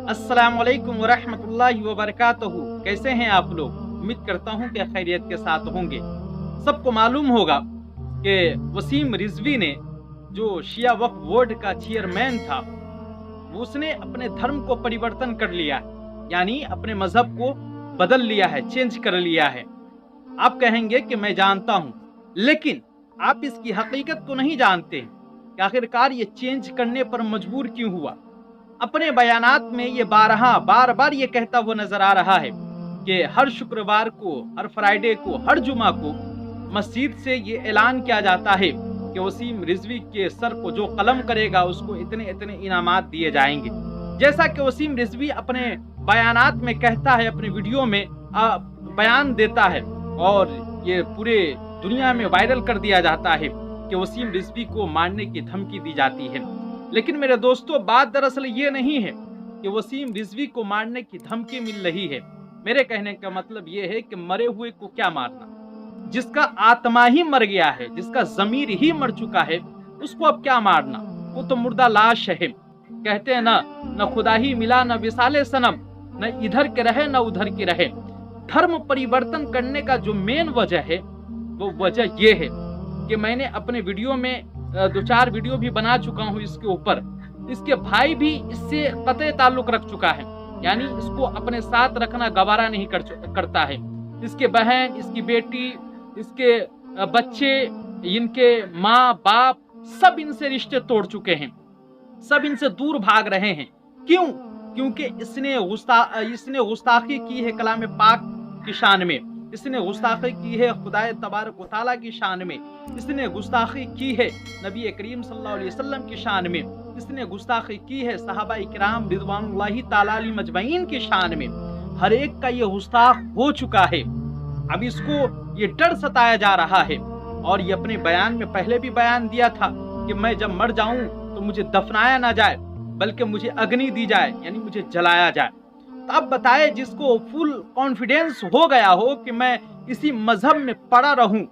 अस्सलाम वालेकुम वरहमतुल्लाहि वबरकातुहू। कैसे हैं आप लोग? उम्मीद करता हूं कि खैरियत के साथ होंगे। सबको मालूम होगा कि वसीम रिजवी ने, जो शिया वक्फ बोर्ड का चेयरमैन था, उसने अपने धर्म को परिवर्तन कर लिया है, यानी अपने मजहब को बदल लिया है, चेंज कर लिया है। आप कहेंगे कि मैं जानता हूं, लेकिन आप इसकी हकीकत को नहीं जानते कि आखिरकार ये चेंज करने पर मजबूर क्यों हुआ। अपने बयानात में ये बार बार ये कहता हुआ नजर आ रहा है कि हर शुक्रवार को, हर फ्राइडे को, हर जुमा को मस्जिद से ये ऐलान किया जाता है कि वसीम रिजवी के सर को जो कलम करेगा उसको इतने इतने इनामात दिए जाएंगे। जैसा कि वसीम रिजवी अपने बयानात में कहता है, अपने वीडियो में बयान देता है और ये पूरे दुनिया में वायरल कर दिया जाता है कि वसीम रिजवी को मारने की धमकी दी जाती है। लेकिन मेरे दोस्तों, बात दरअसल ये नहीं है कि वसीम रिजवी को मारने की धमकी मिल रही है। मेरे कहने का मतलब ये है कि मरे हुए को क्या मारना, जिसका आत्मा ही मर गया है, जिसका जमीर ही मर चुका है, उसको अब क्या मारना? वो तो मुर्दा लाश है। कहते हैं ना, न खुदा ही मिला न विसाले सनम, न इधर के रहे न उधर के रहे। धर्म परिवर्तन करने का जो मेन वजह है, वो वजह ये है कि मैंने अपने वीडियो में 2-4 वीडियो भी बना चुका हूँ इसके ऊपर। इसके भाई भी इससे कतई ताल्लुक रख चुका है, यानी इसको अपने साथ रखना गवारा नहीं करता है। इसके बहन, इसकी बेटी, इसके बच्चे, इनके माँ बाप, सब इनसे रिश्ते तोड़ चुके हैं, सब इनसे दूर भाग रहे हैं। क्यों? क्योंकि इसने गुस्ताखी की है कलाम पाक की शान में, इसने गुस्ताखी की है खुदाए तबारक व तआला की शान में, इसने गुस्ताखी की है नबी करीम सल्लल्लाहु अलैहि वसल्लम की शान में, इसने गुस्ताखी की है सहाबा इकराम रिज़वानुल्लाहि ताला अलैहिम अजमईन की शान में। हर एक का ये गुस्ताख हो चुका है। अब इसको ये डर सताया जा रहा है और ये अपने बयान में पहले भी बयान दिया था कि मैं जब मर जाऊं तो मुझे दफनाया ना जाए, बल्कि मुझे अग्नि दी जाए, यानी मुझे जलाया जाए। तो अब बताए, जिसको फुल कॉन्फिडेंस हो गया हो कि मैं इसी मजहब में पड़ा रहूं,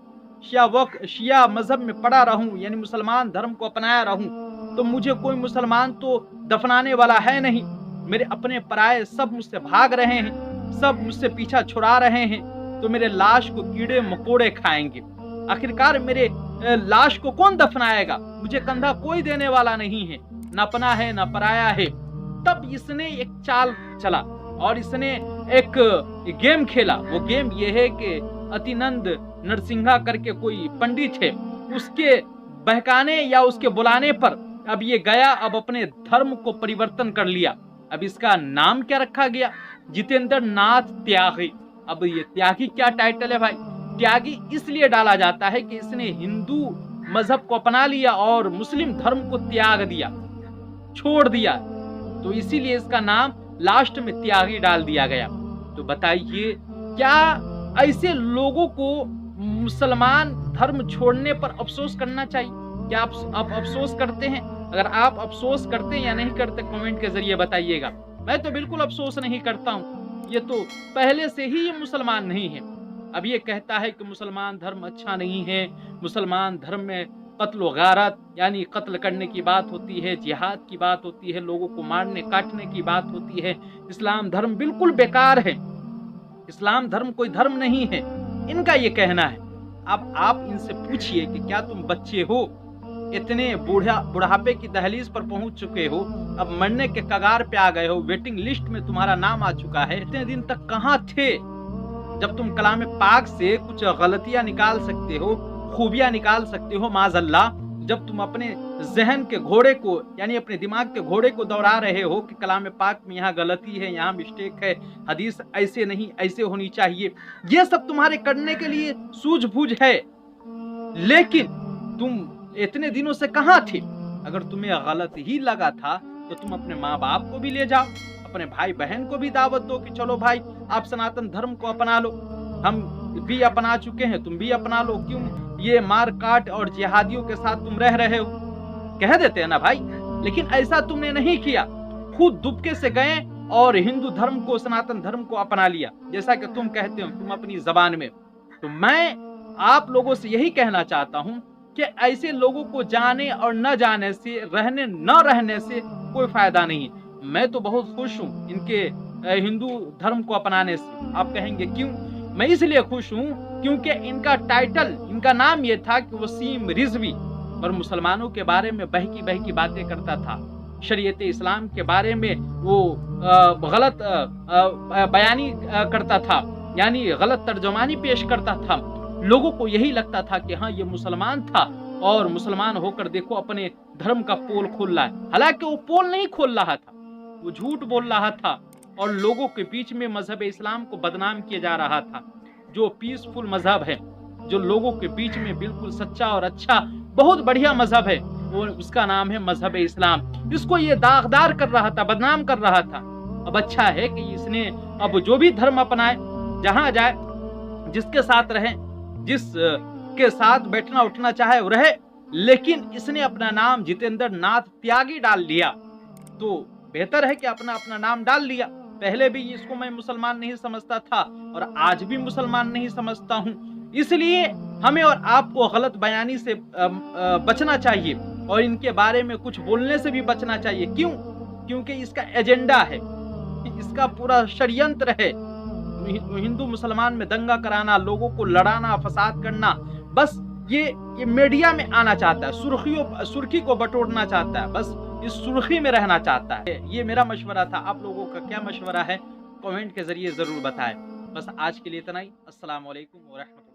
शिया मजहब में पड़ा रहूं, यानी मुसलमान धर्म को अपनाया रहूं, तो मुझे कोई मुसलमान तो दफनाने वाला है नहीं। मेरे अपने पराये सब मुझसे भाग रहे हैं, सब मुझसे पीछा छुड़ा रहे हैं, तो मेरे लाश को कीड़े मकोड़े खाएंगे। आखिरकार मेरे लाश को कौन दफनाएगा? मुझे कंधा कोई देने वाला नहीं है, न अपना है न पराया है। तब इसने एक चाल चला और इसने एक गेम खेला। वो गेम ये है कि अतिनंद नरसिंहा करके कोई पंडित है, उसके बहकाने या उसके बुलाने पर अब ये गया, अब अपने धर्म को परिवर्तन कर लिया। अब इसका नाम क्या रखा गया? जितेंद्र नाथ त्यागी। अब ये त्यागी क्या टाइटल है भाई? त्यागी इसलिए डाला जाता है कि इसने हिंदू मजहब को अपना लिया और मुस्लिम धर्म को त्याग दिया, छोड़ दिया, तो इसीलिए इसका नाम लास्ट में त्यागी डाल दिया गया। तो बताइए, क्या ऐसे लोगों को मुसलमान धर्म छोड़ने पर अफसोस करना चाहिए? क्या आप अफसोस करते हैं? अगर आप अफसोस करते हैं या नहीं करते, कमेंट के जरिए बताइएगा। मैं तो बिल्कुल अफसोस नहीं करता हूँ। ये तो पहले से ही ये मुसलमान नहीं है। अब ये कहता है कि मुसलमान धर्म अच्छा नहीं है, मुसलमान धर्म में कत्ल गारत, यानी कत्ल करने की बात होती है, जिहाद की बात होती है, लोगों को मारने काटने की बात होती है। इस्लाम धर्म बिल्कुल बेकार है, इस्लाम धर्म कोई धर्म नहीं है, इनका ये कहना है। अब आप इनसे पूछिए कि क्या तुम बच्चे हो? इतने बुढ़ापे की दहलीज पर पहुंच चुके हो, अब मरने के कगार पे आ गए हो, वेटिंग लिस्ट में तुम्हारा नाम आ चुका है। इतने दिन तक कहां थे जब तुम कलाम पाक से कुछ गलतियां निकाल सकते हो, खूबियां निकाल सकते हो माज़अल्लाह? जब तुम अपने जहन के घोड़े को, यानी अपने दिमाग के घोड़े को दौड़ा रहे हो कि कलाम पाक में यहाँ गलती है, यहाँ मिस्टेक है, हदीस ऐसे नहीं ऐसे होनी चाहिए, ये सब तुम्हारे करने के लिए सूझबूझ है। लेकिन तुम इतने दिनों से कहां थे? अगर तुम्हें गलत ही लगा था तो तुम अपने माँ बाप को भी ले जाओ, अपने भाई बहन को भी दावत दो कि चलो भाई, आप सनातन धर्म को अपना लो, हम भी अपना चुके हैं, तुम भी अपना लो। क्यों ये मार काट और जिहादियों के साथ तुम रह रहे हो? कह देते हैं ना भाई। लेकिन ऐसा तुमने नहीं किया, खुद दुबके से गए और हिंदू धर्म को, सनातन धर्म को अपना लिया, जैसा कि तुम कहते हो तुम अपनी जबान में। तो मैं आप लोगों से यही कहना चाहता हूं कि ऐसे लोगों को जाने और न जाने से, रहने न रहने से कोई फायदा नहीं है। मैं तो बहुत खुश हूँ इनके हिंदू धर्म को अपनाने से। आप कहेंगे क्यों? मैं इसलिए खुश हूँ क्योंकि इनका टाइटल, इनका नाम ये था कि वसीम रिजवी, और मुसलमानों के बारे में बहकी बहकी बातें करता था। शरीयत इस्लाम के बारे में वो गलत बयानी करता था, यानी गलत तर्जुमानी पेश करता था। लोगों को यही लगता था कि हाँ ये मुसलमान था, और मुसलमान होकर देखो अपने धर्म का पोल खोल रहा है। हालांकि वो पोल नहीं खोल रहा था, वो झूठ बोल रहा था और लोगों के बीच में मजहब इस्लाम को बदनाम किया जा रहा था। जो पीसफुल मजहब है, जो लोगों के बीच में बिल्कुल सच्चा और अच्छा बहुत बढ़िया मजहब है, वो उसका नाम है मजहब इस्लाम। इसको ये दागदार कर रहा था, बदनाम कर रहा था। अब अच्छा है कि इसने अब जो भी धर्म अपनाए, जहां जाए, जिसके साथ रहे, जिस के साथ बैठना उठना चाहे वो रहे, लेकिन इसने अपना नाम जितेंद्र नाथ त्यागी डाल लिया, तो बेहतर है कि अपना अपना नाम डाल लिया। पहले भी इसको मैं मुसलमान नहीं समझता था और आज भी मुसलमान नहीं समझता हूँ। इसलिए हमें और आपको गलत बयानी से बचना चाहिए और इनके बारे में कुछ बोलने से भी बचना चाहिए। क्यों? क्योंकि इसका एजेंडा है, इसका पूरा षड्यंत्र है हिंदू मुसलमान में दंगा कराना, लोगों को लड़ाना, फसाद करना। बस ये मीडिया में आना चाहता है, सुर्खी को बटोरना चाहता है, बस इस सुर्खी में रहना चाहता है। ये मेरा मशवरा था। आप लोगों का क्या मशवरा है कमेंट के जरिए जरूर बताएं। बस आज के लिए इतना ही। अस्सलाम वालेकुम व रहमतुल्लाह।